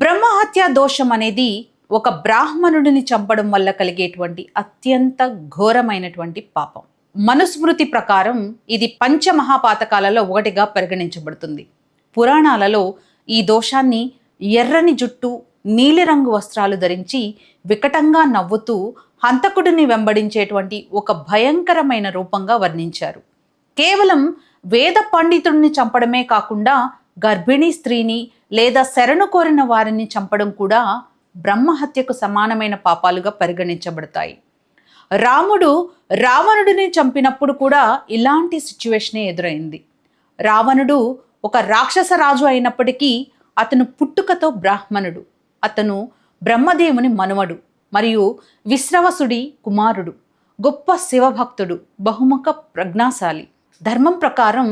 బ్రహ్మహత్య దోషం అనేది ఒక బ్రాహ్మణుడిని చంపడం వల్ల కలిగేటువంటి అత్యంత ఘోరమైనటువంటి పాపం. మనుస్మృతి ప్రకారం ఇది పంచమహాపాతకాలలో ఒకటిగా పరిగణించబడుతుంది. పురాణాలలో ఈ దోషాన్ని ఎర్రని జుట్టు, నీలిరంగు వస్త్రాలు ధరించి వికటంగా నవ్వుతూ హంతకుడిని వెంబడించేటువంటి ఒక భయంకరమైన రూపంగా వర్ణించారు. కేవలం వేద పండితుడిని చంపడమే కాకుండా గర్భిణీ స్త్రీని లేదా శరణు కోరిన వారిని చంపడం కూడా బ్రహ్మహత్యకు సమానమైన పాపాలుగా పరిగణించబడతాయి. రాముడు రావణుడిని చంపినప్పుడు కూడా ఇలాంటి సిచ్యువేషనే ఎదురైంది. రావణుడు ఒక రాక్షస రాజు అయినప్పటికీ అతను పుట్టుకతో బ్రాహ్మణుడు. అతను బ్రహ్మదేవుని మనుమడు మరియు విశ్రవసుడి కుమారుడు. గొప్ప శివభక్తుడు, బహుముఖ ప్రజ్ఞాశాలి. ధర్మం ప్రకారం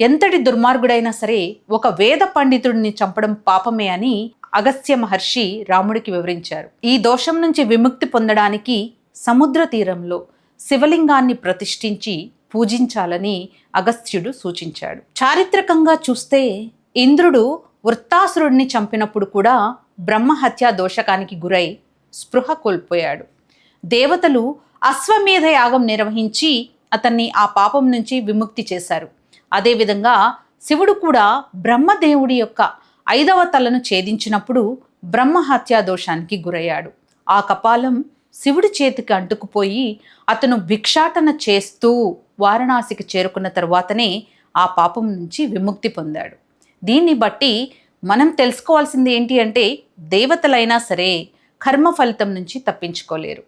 ఎంతటి దుర్మార్గుడైనా సరే ఒక వేద పండితుడిని చంపడం పాపమే అని అగస్త్య మహర్షి రాముడికి వివరించారు. ఈ దోషం నుంచి విముక్తి పొందడానికి సముద్ర తీరంలో శివలింగాన్ని ప్రతిష్ఠించి పూజించాలని అగస్త్యుడు సూచించాడు. చారిత్రకంగా చూస్తే ఇంద్రుడు వృత్తాసురుడిని చంపినప్పుడు కూడా బ్రహ్మహత్యా దోషకానికి గురై స్పృహ కోల్పోయాడు. దేవతలు అశ్వమేధ యాగం నిర్వహించి అతన్ని ఆ పాపం నుంచి విముక్తి చేశారు. అదేవిధంగా శివుడు కూడా బ్రహ్మదేవుడి యొక్క 5వ తలను ఛేదించినప్పుడు బ్రహ్మహత్యా దోషానికి గురయ్యాడు. ఆ కపాలం శివుడి చేతికి అంటుకుపోయి అతను భిక్షాటన చేస్తూ వారణాసికి చేరుకున్న తరువాతనే ఆ పాపం నుంచి విముక్తి పొందాడు. దీన్ని బట్టి మనం తెలుసుకోవాల్సింది ఏంటి అంటే దేవతలైనా సరే కర్మ ఫలితం నుంచి తప్పించుకోలేరు.